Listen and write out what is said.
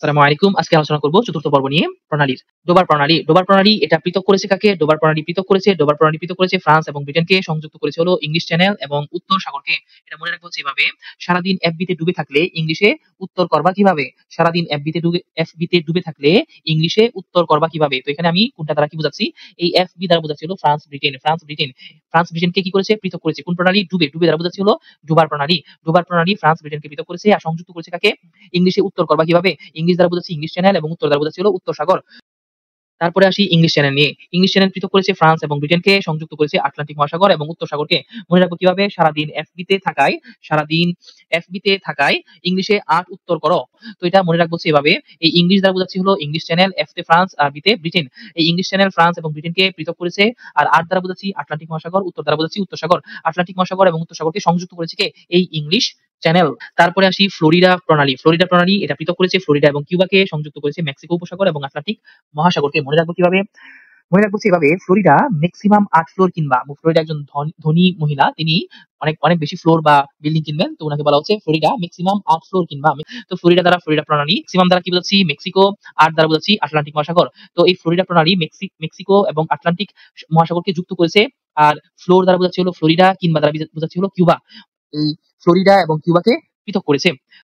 আসসালামু আলাইকুম। আজকে আলোচনা করব চতুর্থ পর্ব নিয়ে প্রণালীর। ডোবার প্রণালী। ডোবার প্রণালী এটা পৃথক করেছে কাকে? ডোবার প্রণালী পৃথক করেছে ফ্রান্স এবং ব্রিটেনকে, সংযুক্ত করেছে হলো ইংলিশ চ্যানেল এবং উত্তর সাগরকে। এটা মনে রাখবো হচ্ছে এভাবে, সারাদিন এফবিতে ডুবে থাকলে ইংলিশে উত্তর করবা কিভাবে? সারাদিন এফবিতে ডুবে থাকলে ইংলিশে উত্তর করবা কিভাবে? তো এখানে আমি কোনটা দ্বারা কি বুঝাচ্ছি? এই এফবি দ্বারা বোঝাচ্ছি হলো ফ্রান্স ব্রিটেনকে কি করেছে? পৃথক করেছে। কোন প্রণালী? ডুবে দ্বারা বোঝাচ্ছি হলো ডোবার প্রণালী ফ্রান্স ব্রিটেনকে পৃথক করেছে আর সংযুক্ত করেছে কাকে? ইংলিশে উত্তর করবা কিভাবে? ইংলিশ দ্বারা বোঝাচ্ছি ইংলিশ চ্যানেল এবং উত্তর দ্বারা বোঝাচ্ছি হলো উত্তর সাগর। তারপরে আসি ইংলিশ চ্যানেল নিয়ে। ইংলিশ চ্যানেল পৃথক করেছে ফ্রান্স এবং ব্রিটেনকে, সংযুক্ত করেছে আটলান্টিক মহাসাগর এবং উত্তর সাগরকে। মনে রাখবো কিভাবে? সারাদিন এফবিতে থাকায় ইংলিশে ৮ উত্তর করো। তো এটা মনে রাখবো হচ্ছে এভাবে, এই ইংলিশ দ্বারা বোঝাচ্ছি হলো ইংলিশ চ্যানেল, এফ তে ফ্রান্স আর বি তে ব্রিটেন। এই ইংলিশ চ্যানেল ফ্রান্স এবং ব্রিটেনকে পৃথক করেছে, আর ৮ দ্বারা বোঝাচ্ছি আটলান্টিক মহাসাগর, উত্তর দ্বারা বোঝাচ্ছি উত্তর সাগর। আটলান্টিক মহাসাগর এবং উত্তর সাগরকে সংযুক্ত করেছে কে? এই ইংলিশ চ্যানেল। তারপরে আসি ফ্লোরিডা প্রণালী এটা পৃথক করেছে ফ্লোরিডা এবং কিউবাকে, সংযুক্ত করেছে মেক্সিকো উপসাগর এবং আটলান্টিক মহাসাগরকে। মনে রাখবো কিভাবে? মনে রাখবো এভাবে, ফ্লোরিডা ম্যাক্সিমাম ৮ ফ্লোর কিনবা। ফ্লোরিডা একজন ধনী মহিলা, তিনি অনেক অনেক বেশি ফ্লোর বা বিল্ডিং কিনবেন, তো ওনাকে বলা হচ্ছে ফ্লোরিডা ম্যাক্সিমাম 8 ফ্লোর কিনবা। তো ফ্লোরিডা দ্বারা ফ্লোরিডা প্রণালী, ম্যাক্সিমাম দ্বারা কি বোঝাচ্ছি? মেক্সিকো, 8 দ্বারা বোঝাচ্ছি আটলান্টিক মহাসাগর। তো এই ফ্লোরিডা প্রণালী মেক্সিকো এবং আটলান্টিক মহাসাগরকে যুক্ত করেছে, আর ফ্লোর দ্বারা বোঝাচ্ছি হলো ফ্লোরিডা, কিংবা দ্বারা বোঝাচ্ছি হলো কিউবা। এই ফ্লোরিডা এবং কিউবাকে পৃথক করেছে।